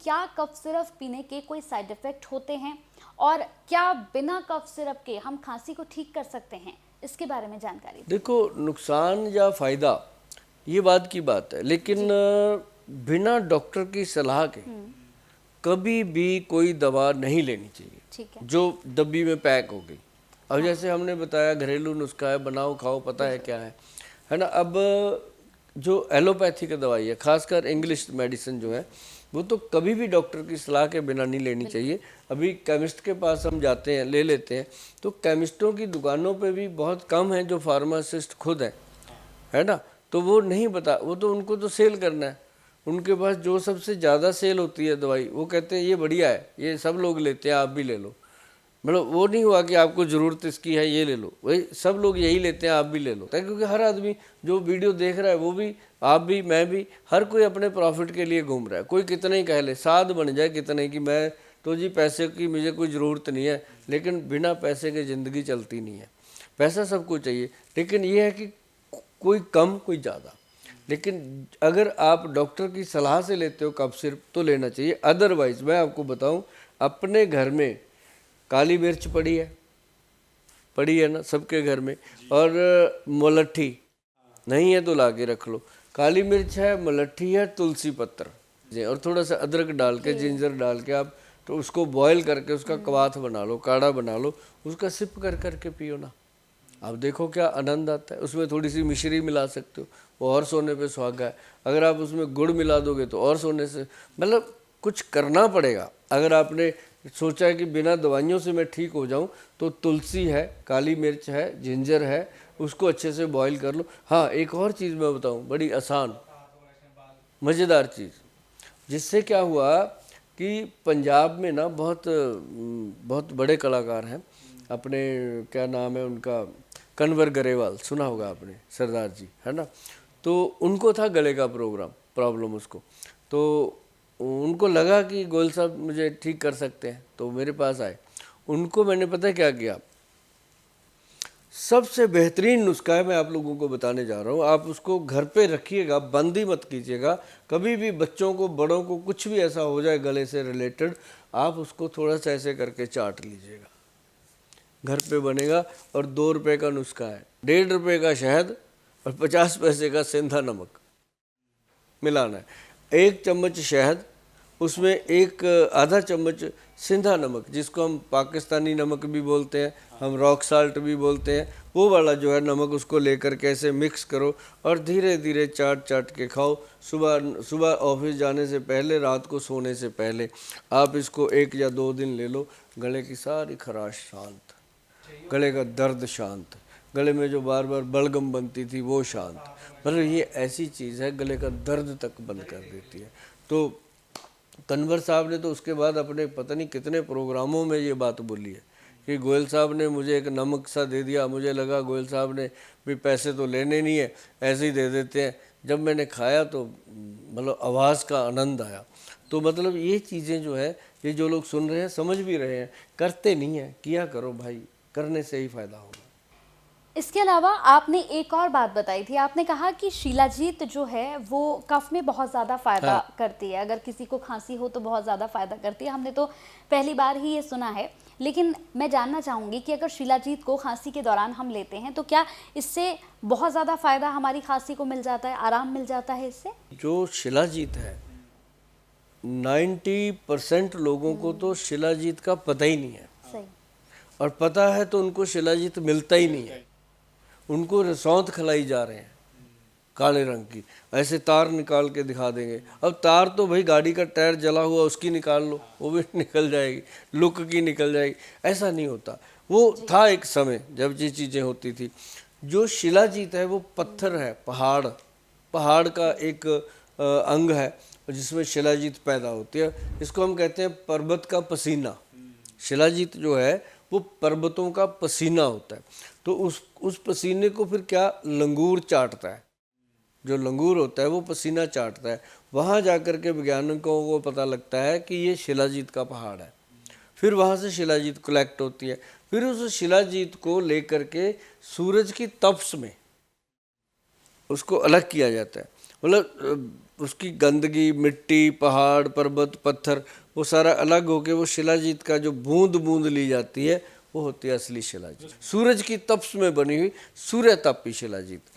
क्या cough syrup पीने के कोई साइड इफेक्ट होते हैं और क्या बिना कफ सिरप के हम खांसी को ठीक कर सकते हैं, इसके बारे में जानकारी दें। देखो, नुकसान या फ़ायदा ये बात की बात है, लेकिन बिना डॉक्टर की सलाह के कभी भी कोई दवा नहीं लेनी चाहिए ठीक है। जो डब्बी में पैक हो गई। अब जैसे हमने बताया घरेलू नुस्खा है, बनाओ खाओ, पता है क्या है ना। अब जो एलोपैथी का दवाई है, खासकर इंग्लिश मेडिसिन जो है, वो तो कभी भी डॉक्टर की सलाह के बिना नहीं लेनी चाहिए। अभी केमिस्ट के पास हम जाते हैं, ले लेते हैं, तो केमिस्टों की दुकानों पे भी बहुत कम है जो फार्मासिस्ट खुद हैं, है ना। तो वो नहीं बता, वो तो उनको तो सेल करना है। उनके पास जो सबसे ज़्यादा सेल होती है दवाई, वो कहते हैं ये बढ़िया है, ये सब लोग लेते हैं, आप भी ले लो। मतलब वो नहीं हुआ कि आपको ज़रूरत इसकी है ये ले लो, वही सब लोग यही लेते हैं, आप भी ले लो। क्योंकि हर आदमी जो वीडियो देख रहा है, वो भी, आप भी, मैं भी, हर कोई अपने प्रॉफिट के लिए घूम रहा है। कोई कितना ही कह ले, साध बन जाए कितने की, मैं तो जी पैसे की मुझे कोई ज़रूरत नहीं है, लेकिन बिना पैसे के ज़िंदगी चलती नहीं है। पैसा सबको चाहिए, लेकिन ये है कि कोई कम कोई ज़्यादा। लेकिन अगर आप डॉक्टर की सलाह से लेते हो कफ सिरप तो लेना चाहिए। अदरवाइज़ मैं आपको बताऊं, अपने घर में काली मिर्च पड़ी है ना सबके घर में, और मुलट्ठी नहीं है तो ला के रख लो। काली मिर्च है, मुलट्ठी है, तुलसी पत्र और थोड़ा सा अदरक डाल के, जिंजर डाल के आप तो उसको बॉईल करके उसका कवाथ बना लो, काढ़ा बना लो, उसका सिप कर करके पियो ना। आप देखो क्या आनंद आता है। उसमें थोड़ी सी मिश्री मिला सकते हो, वो और सोने पे सुहागा है। अगर आप उसमें गुड़ मिला दोगे तो और सोने से, मतलब कुछ करना पड़ेगा। अगर आपने सोचा है कि बिना दवाइयों से मैं ठीक हो जाऊं, तो तुलसी है, काली मिर्च है, जिंजर है, उसको अच्छे से बॉईल कर लो। हाँ, एक और चीज़ मैं बताऊं, बड़ी आसान मज़ेदार चीज़, जिससे क्या हुआ कि पंजाब में ना बहुत बड़े कलाकार हैं अपने, क्या नाम है उनका, कन्वर गरेवाल, सुना होगा आपने, सरदार जी, है ना। तो उनको था गले का प्रॉब्लम उसको। तो उनको लगा कि गोयल साहब मुझे ठीक कर सकते हैं, तो मेरे पास आए। उनको मैंने पता है क्या किया, सबसे बेहतरीन नुस्खा है, मैं आप लोगों को बताने जा रहा हूँ। आप उसको घर पे रखिएगा, बंद ही मत कीजिएगा। कभी भी बच्चों को, बड़ों को कुछ भी ऐसा हो जाए गले से रिलेटेड, आप उसको थोड़ा सा ऐसे करके चाट लीजिएगा, घर पे बनेगा। और 2 रुपये का नुस्खा है, 1.5 रुपये का शहद और 50 पैसे का सेंधा नमक मिलाना है। 1 चम्मच शहद, उसमें एक आधा चम्मच सिंधा नमक, जिसको हम पाकिस्तानी नमक भी बोलते हैं, हम रॉक साल्ट भी बोलते हैं, वो वाला जो है नमक, उसको लेकर के ऐसे मिक्स करो और धीरे धीरे चाट चाट के खाओ। सुबह ऑफिस जाने से पहले, रात को सोने से पहले आप इसको 1 या 2 दिन ले लो। गले की सारी खराश शांत, गले का दर्द शांत, गले में जो बार बार बलगम बनती थी वो शांत। मतलब ये ऐसी चीज़ है, गले का दर्द तक बंद कर देती है। तो कन्वर साहब ने तो उसके बाद अपने पता नहीं कितने प्रोग्रामों में ये बात बोली है कि गोयल साहब ने मुझे एक नमक सा दे दिया, मुझे लगा गोयल साहब ने भी पैसे तो लेने नहीं है, ऐसे ही दे देते हैं। जब मैंने खाया तो मतलब आवाज़ का आनंद आया। तो मतलब ये चीज़ें जो है, ये जो लोग सुन रहे हैं, समझ भी रहे हैं, करते नहीं हैं, किया करो भाई, करने से ही फ़ायदा होगा। इसके अलावा आपने एक और बात बताई थी, आपने कहा कि शिलाजीत जो है वो कफ में बहुत ज़्यादा फ़ायदा करती है, अगर किसी को खांसी हो तो बहुत ज़्यादा फ़ायदा करती है। हमने तो पहली बार ही ये सुना है, लेकिन मैं जानना चाहूँगी कि अगर शिलाजीत को खांसी के दौरान हम लेते हैं तो क्या इससे बहुत ज़्यादा फ़ायदा हमारी खांसी को मिल जाता है, आराम मिल जाता है इससे? जो शिलाजीत है, 90% लोगों को तो शिलाजीत का पता ही नहीं है, सही। और पता है तो उनको शिलाजीत मिलता ही नहीं है। उनको रसौंत खिलाई जा रहे हैं काले रंग की, ऐसे तार निकाल के दिखा देंगे। अब तार तो भाई गाड़ी का टायर जला हुआ उसकी निकाल लो, वो भी निकल जाएगी, लुक की निकल जाएगी। ऐसा नहीं होता। वो था एक समय जब ये चीज़ें होती थी। जो शिलाजीत है वो पत्थर है, पहाड़ का एक अंग है जिसमें शिलाजीत पैदा होती है। इसको हम कहते हैं पर्वत का पसीना। शिलाजीत जो है वो पर्वतों का पसीना होता है। तो उस पसीने को फिर क्या लंगूर चाटता है, जो लंगूर होता है वो पसीना चाटता है। वहाँ जाकर के वैज्ञानिकों को पता लगता है कि ये शिलाजीत का पहाड़ है। फिर वहाँ से शिलाजीत कलेक्ट होती है। फिर उस शिलाजीत को लेकर के सूरज की तपश में उसको अलग किया जाता है मतलब उसकी गंदगी, मिट्टी, पहाड़, पर्वत, पत्थर, वो सारा अलग होके वो शिलाजीत का जो बूंद बूंद ली जाती है वो होती है असली शिलाजीत। सूरज की तपश में बनी हुई सूर्य तापी शिलाजीत।